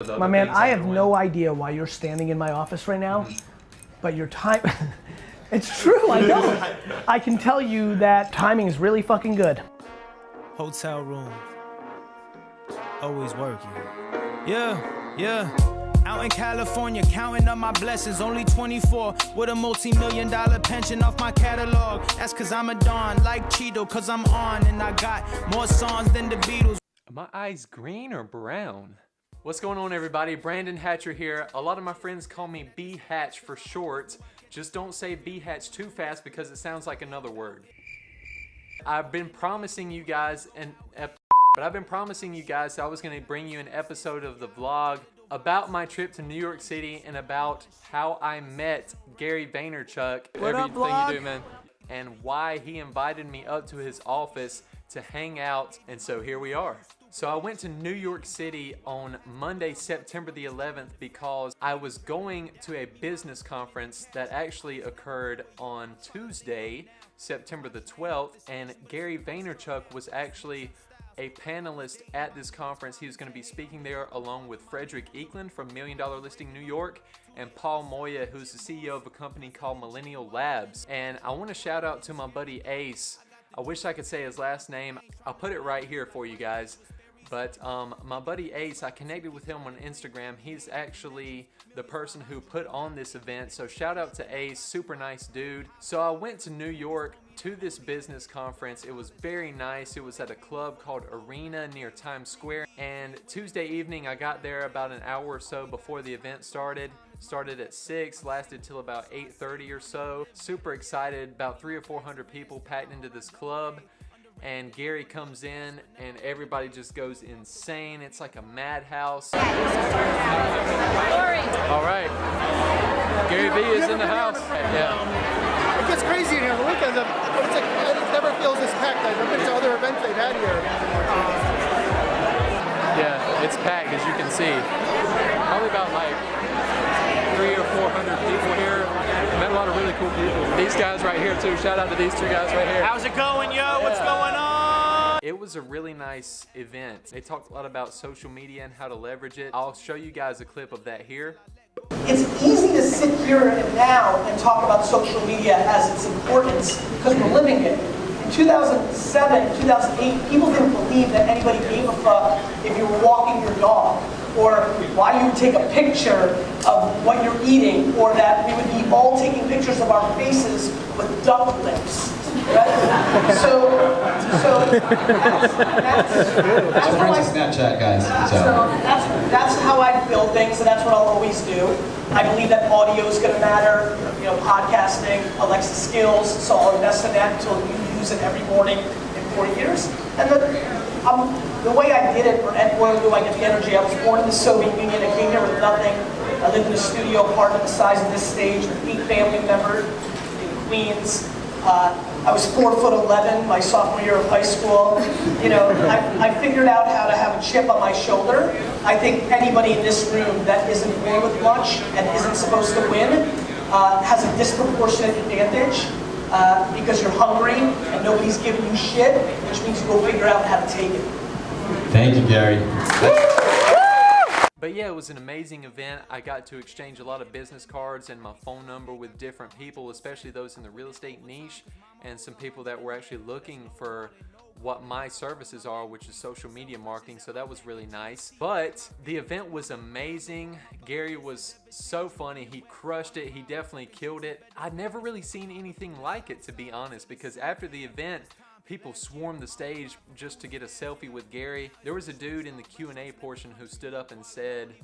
My man, I have no idea why you're standing in my office right now, but your time, it's true, I know. I can tell you that timing is really fucking good. Hotel room, always working. Yeah. Out in California, counting up my blessings, only 24, with a multi-million-dollar pension off my catalog. That's cause I'm a Don, like Cheeto, cause I'm on, and I got more songs than the Beatles. Are my eyes green or brown? What's going on, everybody? Brandon Hatcher here. A lot of my friends call me B-Hatch for short. Just don't say B-Hatch too fast because it sounds like another word. I've been promising you guys I was gonna bring you an episode of the vlog about my trip to New York City and about how I met Gary Vaynerchuk. What up, everything vlog? you do, man. And why he invited me up to his office to hang out, and so here we are. So I went to New York City on Monday, September the 11th, because I was going to a business conference that actually occurred on Tuesday, September the 12th, and Gary Vaynerchuk was actually a panelist at this conference. He was going to be speaking there along with Frederick Eklund from $1 Million Listing New York and Paul Moya, who's the CEO of a company called Millennial Labs. And I want to shout out to my buddy Ace. I wish I could say his last name. I'll put it right here for you guys. But my buddy Ace, I connected with him on Instagram. He's actually the person who put on this event. So shout out to Ace, super nice dude. So I went to New York to this business conference. It was very nice. It was at a club called Arena near Times Square. And Tuesday evening, I got there about an hour or so before the event started. Started at 6, lasted till about 8:30 or so. Super excited, about 300 or 400 people packed into this club. And Gary comes in and everybody just goes insane. It's like a madhouse. All right, Gary Vee is in the house. Yeah. It gets crazy in here on the weekends. It never feels this packed. I've been to other events they've had here. Yeah, it's packed as you can see. Probably about like 300 or 400 people here. Met a lot of really cool people. These guys right here too. Shout out to these two guys right here. How's it going, yo? What's going on? It was a really nice event. They talked a lot about social media and how to leverage it. I'll show you guys a clip of that here. It's easy to sit here and now and talk about social media as its importance because we're living it. In 2007, 2008, people didn't believe that anybody gave a fuck if you were walking your dog, or why you would take a picture of what you're eating, or that we would be all taking pictures of our faces with duck lips. Right? So that's how I Snapchat, guys. So that's how I build things, and that's what I'll always do. I believe that audio is going to matter. You know, podcasting, Alexa skills. So I'll invest in that until you use it every morning in 40 years. And the way I did it, and where do I get the energy? I was born in the Soviet Union. I came here with nothing. I lived in a studio apartment the size of this stage with 8 family members in Queens. I was 4'11" my sophomore year of high school. You know, I figured out how to have a chip on my shoulder. I think anybody in this room that isn't born with much and isn't supposed to win has a disproportionate advantage because you're hungry and nobody's giving you shit, which means you go figure out how to take it. Thank you, Gary. But yeah, it was an amazing event. I got to exchange a lot of business cards and my phone number with different people, especially those in the real estate niche, and some people that were actually looking for what my services are, which is social media marketing. So that was really nice. But the event was amazing. Gary was so funny. He crushed it. He definitely killed it. I'd never really seen anything like it, to be honest, because after the event, people swarmed the stage just to get a selfie with Gary. There was a dude in the Q&A portion who stood up and said,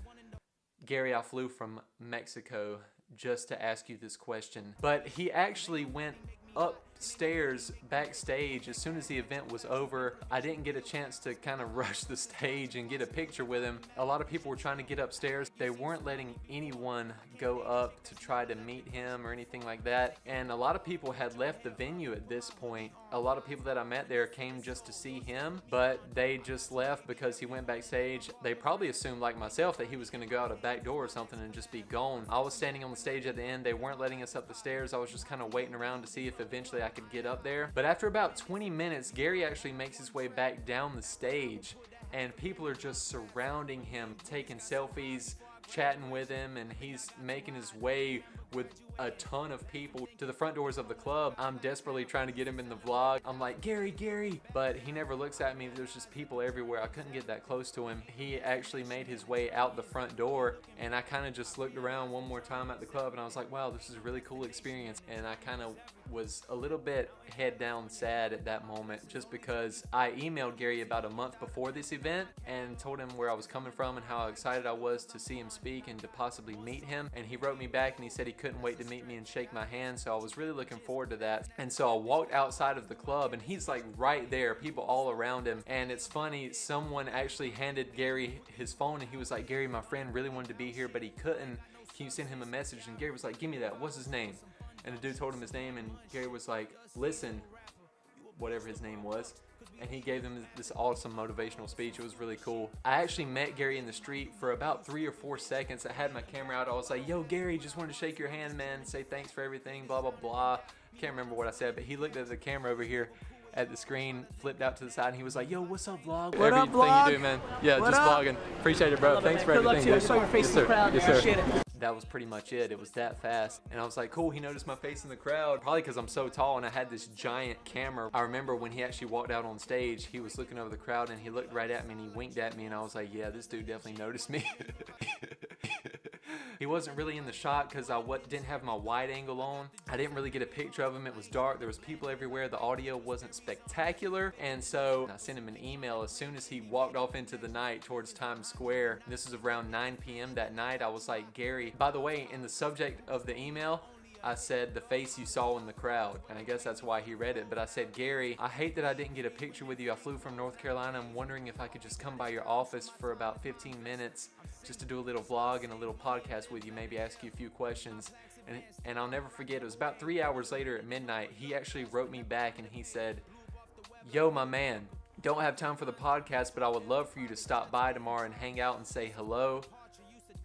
"Gary, I flew from Mexico just to ask you this question." But he actually went upstairs backstage as soon as the event was over. I didn't get a chance to kind of rush the stage and get a picture with him. A lot of people were trying to get upstairs. They weren't letting anyone go up to try to meet him or anything like that. And a lot of people had left the venue at this point. A lot of people that I met there came just to see him, but they just left because he went backstage. They probably assumed, like myself, that he was going to go out a back door or something and just be gone. I was standing on the stage at the end. They weren't letting us up the stairs. I was just kind of waiting around to see if eventually I could get up there. But after about 20 minutes, Gary actually makes his way back down the stage and people are just surrounding him, taking selfies, chatting with him, and he's making his way with a ton of people to the front doors of the club. I'm desperately trying to get him in the vlog. I'm like, Gary, but he never looks at me. There's just people everywhere. I couldn't get that close to him. He actually made his way out the front door, and I kind of just looked around one more time at the club, and I was like, wow, this is a really cool experience. And I kind of was a little bit head down sad at that moment, just because I emailed Gary about a month before this event and told him where I was coming from and how excited I was to see him speak and to possibly meet him. And he wrote me back and he said he couldn't wait to meet me and shake my hand, so I was really looking forward to that. And so I walked outside of the club, and he's like right there, people all around him. And it's funny, someone actually handed Gary his phone, and he was like, Gary, my friend really wanted to be here, but he couldn't. Can you send him a message? And Gary was like, give me that. What's his name? And the dude told him his name, and Gary was like, listen, whatever his name was. And he gave them this awesome motivational speech. It was really cool. I actually met Gary in the street for about 3 or 4 seconds. I had my camera out. I was like, yo, Gary, just wanted to shake your hand, man. Say thanks for everything, blah, blah, blah. Can't remember what I said, but he looked at the camera over here at the screen, flipped out to the side, and he was like, yo, what's up, vlog? What up, everything vlog? you do, man. Yeah, What just up? vlogging. Appreciate it, bro. Thanks for Good luck everything. to you. I saw your face in the crowd. Yes, sir. Appreciate it. That was pretty much it. It was that fast. And I was like, cool, he noticed my face in the crowd. Probably because I'm so tall and I had this giant camera. I remember when he actually walked out on stage, he was looking over the crowd and he looked right at me and he winked at me, and I was like, yeah, this dude definitely noticed me. He wasn't really in the shot because I didn't have my wide angle on. I didn't really get a picture of him. It was dark. There was people everywhere. The audio wasn't spectacular. And so I sent him an email as soon as he walked off into the night towards Times Square. This was around 9 p.m. that night. I was like, Gary, by the way, in the subject of the email, I said, the face you saw in the crowd. And I guess that's why he read it. But I said, Gary, I hate that I didn't get a picture with you. I flew from North Carolina. I'm wondering if I could just come by your office for about 15 minutes just to do a little vlog and a little podcast with you, maybe ask you a few questions. And I'll never forget, it was about 3 hours later at midnight, he actually wrote me back and he said, yo, my man, don't have time for the podcast, but I would love for you to stop by tomorrow and hang out and say hello.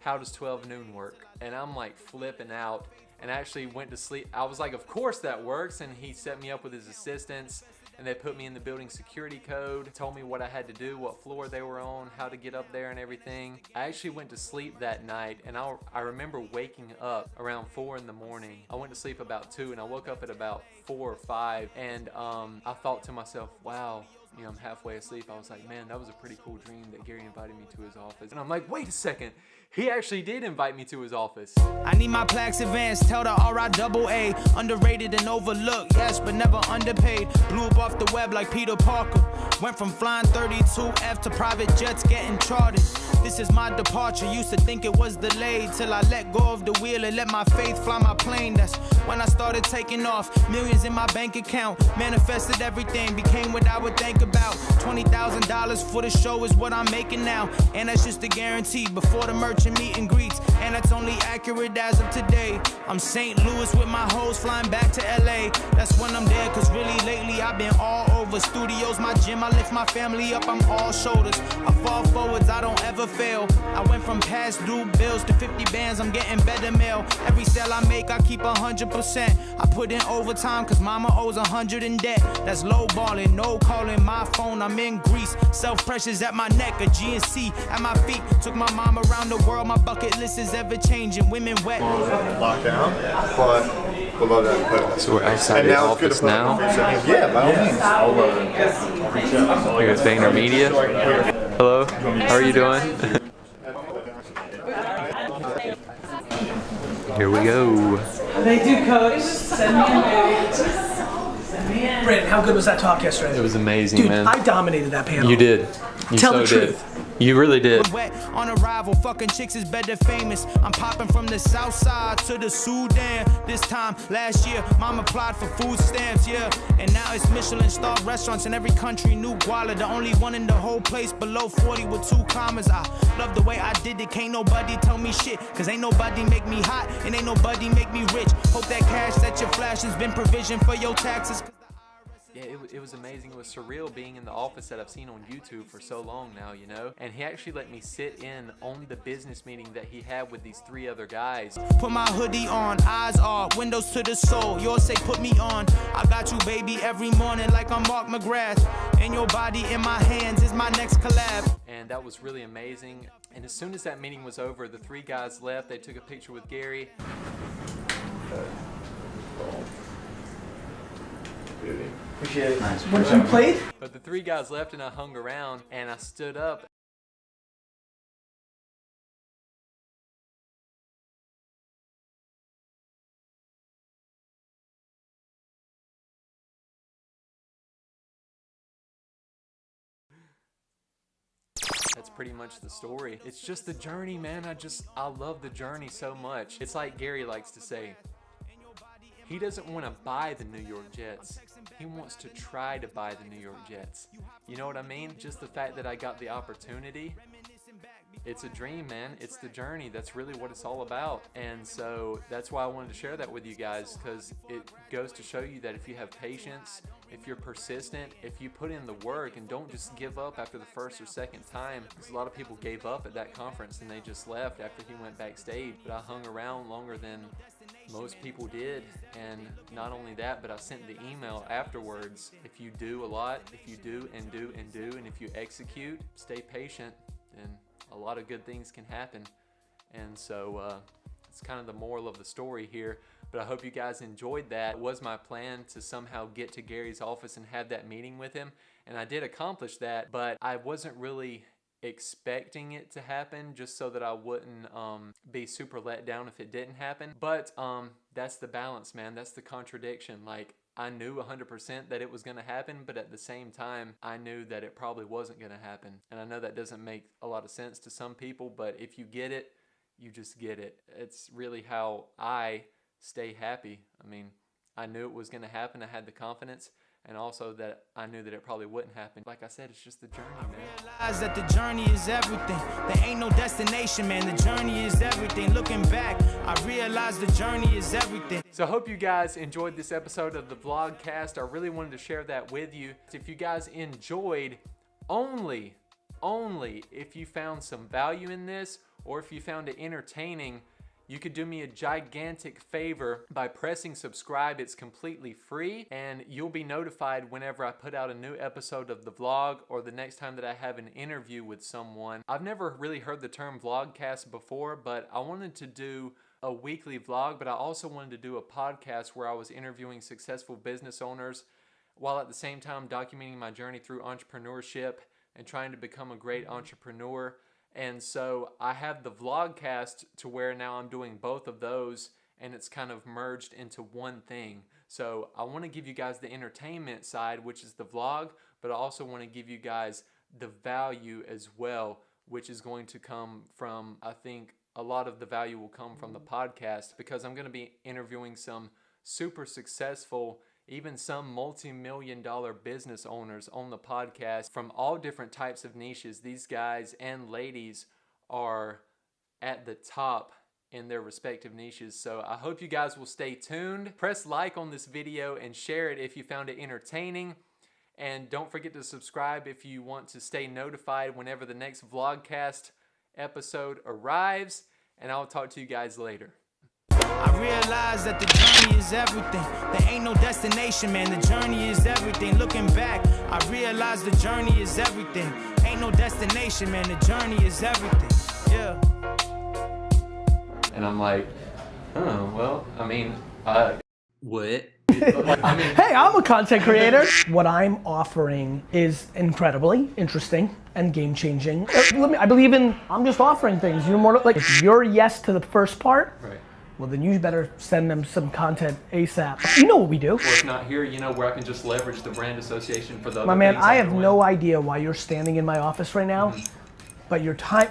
How does 12 noon work? And I'm like flipping out, and I actually went to sleep. I was like, of course that works. And he set me up with his assistants, and they put me in the building security code, told me what I had to do, what floor they were on, how to get up there and everything. I actually went to sleep that night, and I remember waking up around 4 in the morning. I went to sleep about 2, and I woke up at about 4 or 5, and I thought to myself, wow, you know, I'm halfway asleep. I was like, man, that was a pretty cool dream that Gary invited me to his office. And I'm like, wait a second. He actually did invite me to his office. I need my plaques advanced, tell the RIAA. Underrated and overlooked, yes, but never underpaid. Blew up off the web like Peter Parker. Went from flying 32F to private jets getting chartered. This is my departure, used to think it was delayed, till I let go of the wheel and let my faith fly my plane. That's when I started taking off. Millions in my bank account, manifested everything, became what I would think about. $20,000 for the show is what I'm making now, and that's just a guarantee before the merchant meet and greets, and that's only accurate as of today. I'm St. Louis with my hoes flying back to LA. That's when I'm there, cause really lately I've been all over. Studios, my gym, I lift my family up, I'm all shoulders. I fall forwards, I don't ever fail. I went from past due bills to 50 bands, I'm getting better mail. Every sale I make, I keep 100%. I put in overtime, cause mama owes 100 in debt. That's low balling, no calling my phone, I'm in Greece. Self-pressures at my neck, a GNC at my feet. Took my mom around the world, my bucket list is ever changing. Women wet. Lockdown, but we'll love that. So we're outside the office now. Yeah, by all means. Here at VaynerMedia. Hello, how are you doing? Here we go. They do, coach. Send me in. Send me in. Brandon, how good was that talk yesterday? It was amazing, Dude, man. I dominated that panel. You did. You Tell so the did. truth. You really did. Wet on arrival, fucking chicks is better famous. I'm popping from the south side to the Sudan. This time last year, mom applied for food stamps, yeah. And now it's Michelin-starred restaurants in every country. New Guala, the only one in the whole place below 40 with 2 commas. I love the way I did it. Can't nobody tell me shit, cause ain't nobody make me hot and ain't nobody make me rich. Hope that cash that you flash has been provision for your taxes. Yeah, it was amazing. It was surreal being in the office that I've seen on YouTube for so long now, you know? And he actually let me sit in on the business meeting that he had with these 3 other guys. Put my hoodie on, eyes off, windows to the soul. Yours say put me on. I got you, baby, every morning like I'm Mark McGrath. And your body in my hands is my next collab. And that was really amazing. And as soon as that meeting was over, the 3 guys left. They took a picture with Gary. Appreciate it. What you played? But the 3 guys left and I hung around and I stood up. That's pretty much the story. It's just the journey, man. I love the journey so much. It's like Gary likes to say, he doesn't want to buy the New York Jets. He wants to try to buy the New York Jets. You know what I mean? Just the fact that I got the opportunity. It's a dream, man. It's the journey. That's really what it's all about. And so that's why I wanted to share that with you guys, because it goes to show you that if you have patience, if you're persistent, if you put in the work and don't just give up after the first or second time, because a lot of people gave up at that conference and they just left after he went backstage. But I hung around longer than most people did, and not only that, but I sent the email afterwards. If you do a lot, if you do and do and do, and if you execute, stay patient, then a lot of good things can happen. And so it's kind of the moral of the story here. But I hope you guys enjoyed that. It was my plan to somehow get to Gary's office and have that meeting with him, and I did accomplish that, but I wasn't really expecting it to happen, just so that I wouldn't be super let down if it didn't happen. But that's the balance, man. That's the contradiction. Like, I knew 100% that it was going to happen, but at the same time, I knew that it probably wasn't going to happen. And I know that doesn't make a lot of sense to some people, but if you get it, you just get it. It's really how I stay happy. I mean, I knew it was going to happen. I had the confidence. And also that I knew that it probably wouldn't happen. Like I said, it's just the journey, man. Realize that the journey is everything. There ain't no destination, man. The journey is everything. Looking back, I realize the journey is everything. So I hope you guys enjoyed this episode of the Vlogcast. I really wanted to share that with you. If you guys enjoyed, only if you found some value in this, or if you found it entertaining, you could do me a gigantic favor by pressing subscribe. It's completely free, and you'll be notified whenever I put out a new episode of the vlog, or the next time that I have an interview with someone. I've never really heard the term vlogcast before, but I wanted to do a weekly vlog, but I also wanted to do a podcast where I was interviewing successful business owners, while at the same time documenting my journey through entrepreneurship and trying to become a great entrepreneur. And so I have the vlogcast to where now I'm doing both of those, and it's kind of merged into one thing. So I want to give you guys the entertainment side, which is the vlog, but I also want to give you guys the value as well, which is going to come from, I think a lot of the value will come from the podcast, because I'm going to be interviewing some super successful, even some multi-million-dollar business owners on the podcast from all different types of niches. These guys and ladies are at the top in their respective niches. So I hope you guys will stay tuned. Press like on this video and share it if you found it entertaining. And don't forget to subscribe if you want to stay notified whenever the next Vlogcast episode arrives. And I'll talk to you guys later. I realize that the journey is everything. There ain't no destination, man. The journey is everything. Looking back, I realize the journey is everything. Ain't no destination, man. The journey is everything. Yeah. And I'm like, oh, well, I mean, what? Hey, I'm a content creator. What I'm offering is incredibly interesting and game-changing. I believe in, I'm just offering things. You're more like, if you're yes to the first part, right, well, then you better send them some content ASAP. You know what we do. Or if not here, you know, where I can just leverage the brand association for the other My man, things I I'm have doing. no idea why you're standing in my office right now, but your time,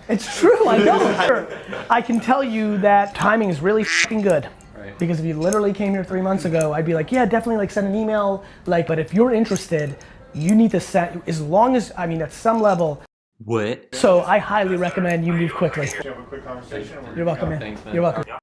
it's true, I know. I can tell you that timing is really f***ing good. Right. Because if you literally came here 3 months ago, I'd be like, yeah, definitely like send an email. Like, but if you're interested, you need to set, as long as, I mean, at some level. What? So I highly recommend you move quickly. Can we have a quick conversation? You're welcome, man. Thanks, man. You're welcome.